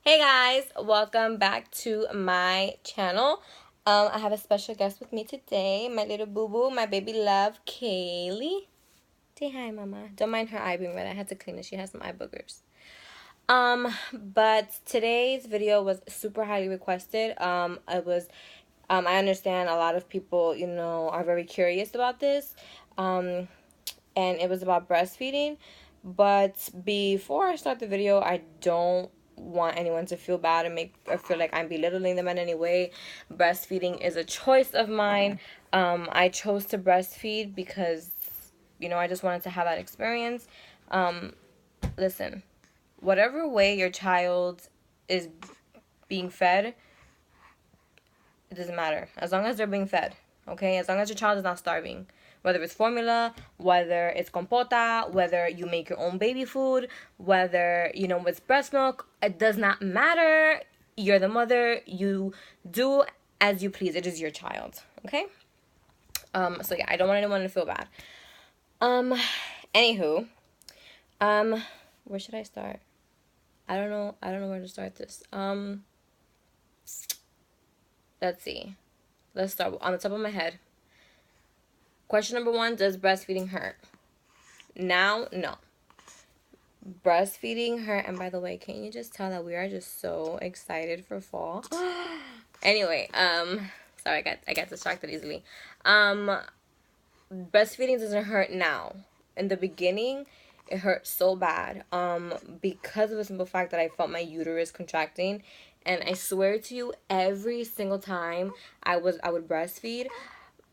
Hey guys, welcome back to my channel. I have a special guest with me today, my little boo-boo, my baby love, Kaylee. Say hi, mama. Don't mind her eye being red. I had to clean it. She has some eye boogers. But today's video was super highly requested. I understand a lot of people, are very curious about this. And it was about breastfeeding. But before I start the video, I don't want anyone to feel bad and make or feel like I'm belittling them in any way. Breastfeeding is a choice of mine. I chose to breastfeed because, I just wanted to have that experience. Listen, whatever way your child is being fed, it doesn't matter. As long as they're being fed, okay? As long as your child is not starving. Whether it's formula, whether it's compota, whether you make your own baby food, whether, it's breast milk, it does not matter. You're the mother. You do as you please. It is your child, okay? So yeah, I don't want anyone to feel bad. Anywho, where should I start? I don't know where to start this. Let's see. Let's start on the top of my head. Question number 1, does breastfeeding hurt? Now, no. Breastfeeding hurt, and by the way, can you just tell that we are just so excited for fall? Anyway, sorry, I got distracted easily. Breastfeeding doesn't hurt now. In the beginning, it hurt so bad. Because of the simple fact that I felt my uterus contracting, and I swear to you, every single time I would breastfeed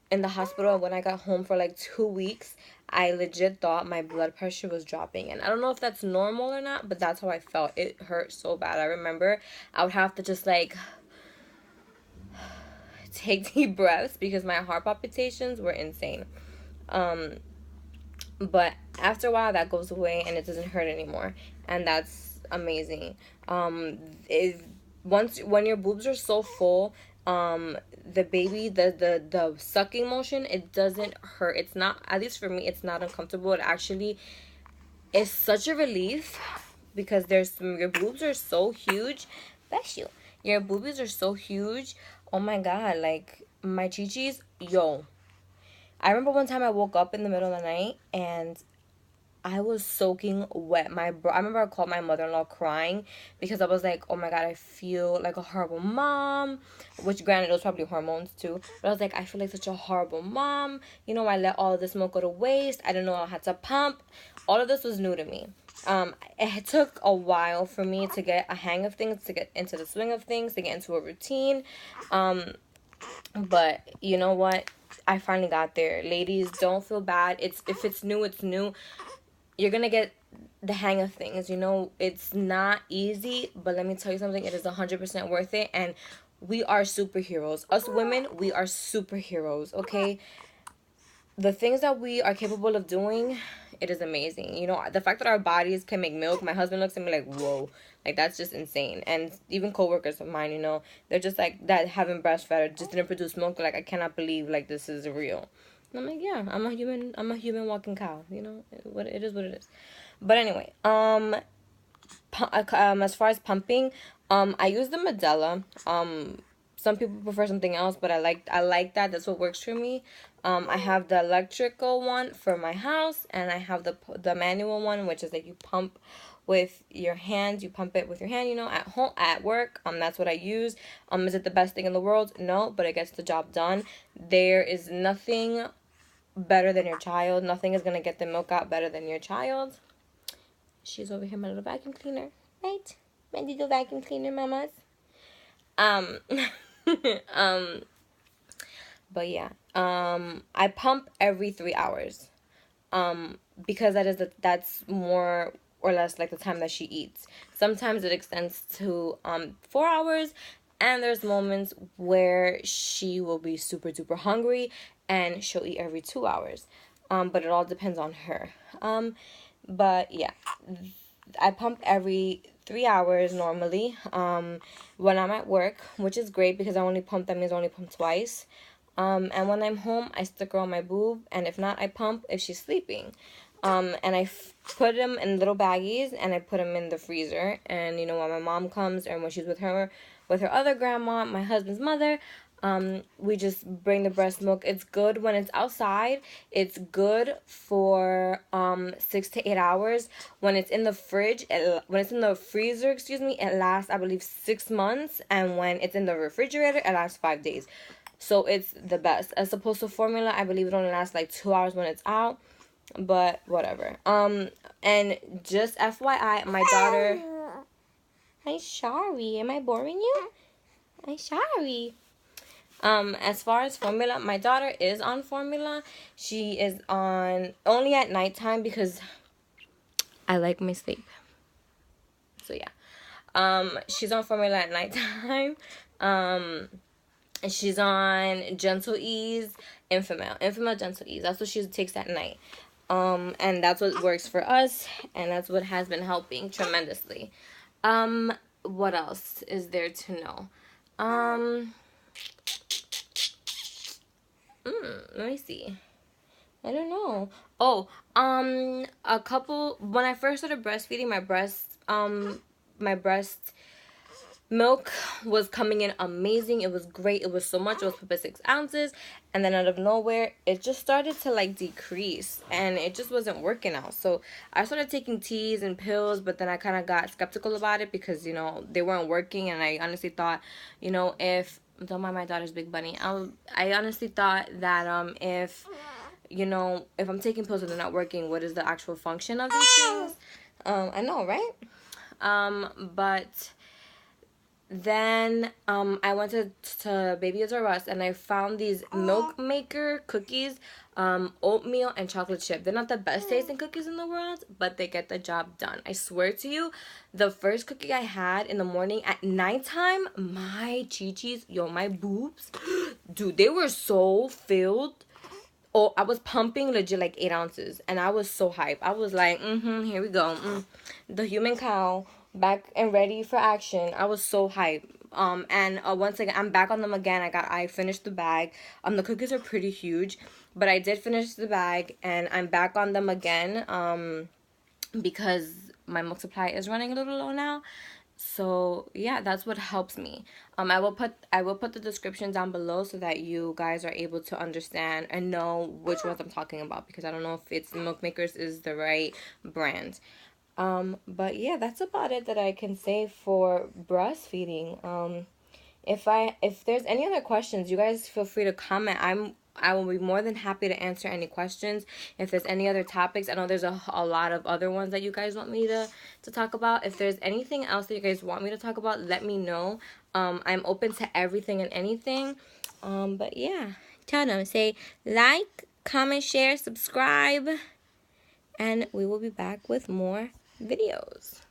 in the hospital, when I got home for like 2 weeks, I legit thought my blood pressure was dropping. And I don't know if that's normal or not, but that's how I felt. It hurt so bad. I remember I would have to just like take deep breaths because my heart palpitations were insane. But after a while, that goes away and it doesn't hurt anymore, and that's amazing. When your boobs are so full, the baby, the sucking motion, it doesn't hurt. It's not, at least for me, it's not uncomfortable. It actually is such a relief because your boobs are so huge. Bless you. Your boobies are so huge. Oh my god, like my chichis, yo. I remember one time I woke up in the middle of the night and I was soaking wet. I remember I called my mother-in-law crying because I was like, oh my god, I feel like a horrible mom. Which, granted, it was probably hormones too. But I was like, I feel like such a horrible mom. I let all of this milk go to waste. I didn't know I had to pump. All of this was new to me. It took a while for me to get a hang of things, to get into the swing of things, to get into a routine. But you know what? I finally got there. Ladies, don't feel bad. If it's new, it's new. You're gonna get the hang of things. It's not easy, but let me tell you something. It is 100% worth it, and we are superheroes. Us women, we are superheroes, okay? The things that we are capable of doing, it is amazing. The fact that our bodies can make milk, my husband looks at me like, whoa. Like, that's just insane. And even coworkers of mine, they're just like, that haven't breastfed or just didn't produce milk. Like, I cannot believe, like, this is real. And I'm like, yeah, I'm a human walking cow. What it is, what it is. But anyway, as far as pumping, I use the Medela. Some people prefer something else, but I like that. That's what works for me. I have the electrical one for my house, and I have the manual one, which is like you pump with your hands. You pump it with your hand, at home, at work. That's what I use. Is it the best thing in the world? No, but it gets the job done. There is nothing better than your child. Nothing is gonna get the milk out better than your child. She's over here, my little vacuum cleaner, right? My little vacuum cleaner, mamas. But yeah, I pump every 3 hours, because that's more or less like the time that she eats. Sometimes it extends to 4 hours, and there's moments where she will be super duper hungry and she'll eat every 2 hours. But it all depends on her. But yeah, I pump every 3 hours normally. When I'm at work, which is great because that means I only pump twice. And when I'm home, I stick her on my boob, and if not, I pump if she's sleeping. And I put them in little baggies, and I put them in the freezer. And, you know, when my mom comes, or when she's with her other grandma, my husband's mother, we just bring the breast milk. It's good when it's outside. It's good for 6 to 8 hours. When it's in the when it's in the freezer, it lasts, I believe, 6 months. And when it's in the refrigerator, it lasts 5 days. So it's the best. As opposed to formula, I believe it only lasts like 2 hours when it's out. But whatever. And just FYI, my daughter. Hi, Shari. Am I boring you? Hi, Shari. As far as formula, my daughter is on formula. She is on only at nighttime because I like my sleep. So yeah. She's on formula at nighttime. And she's on Gentle Ease, Infamil Gentle Ease. That's what she takes at night. And that's what works for us, and that's what has been helping tremendously. What else is there to know? Let me see. I don't know. Oh, when I first started breastfeeding, my breast milk was coming in amazing. It was great. It was so much. It was put 6 ounces, and then out of nowhere, it just started to like decrease, and it just wasn't working out. So I started taking teas and pills, but then I kind of got skeptical about it because, you know, they weren't working, and I honestly thought, you know, if don't mind my daughter's big bunny, I honestly thought that if, you know, if I'm taking pills and they're not working, what is the actual function of these things? I know, right? But then I went to Baby Is Us, and I found these Milkmaker cookies, oatmeal and chocolate chip. They're not the best tasting cookies in the world, but they get the job done. I swear to you, the first cookie I had in the morning, at nighttime, my chi-chis, my boobs, dude, they were so filled. Oh, I was pumping legit like 8 ounces, and I was so hyped. I was like, here we go. The human cow, back and ready for action. I was so hyped. And once again, I'm back on them again. I finished the bag. The cookies are pretty huge, but I did finish the bag, and I'm back on them again. Because my milk supply is running a little low now. So yeah, that's what helps me. I will put the description down below so that you guys are able to understand and know which ones I'm talking about, because I don't know if it's Milkmakers is the right brand. But yeah, that's about it that I can say for breastfeeding. If there's any other questions, you guys feel free to comment. I will be more than happy to answer any questions. If there's any other topics, I know there's a lot of other ones that you guys want me to talk about. If there's anything else that you guys want me to talk about, let me know. I'm open to everything and anything. But yeah, tell them, say like, comment, share, subscribe, and we will be back with more videos.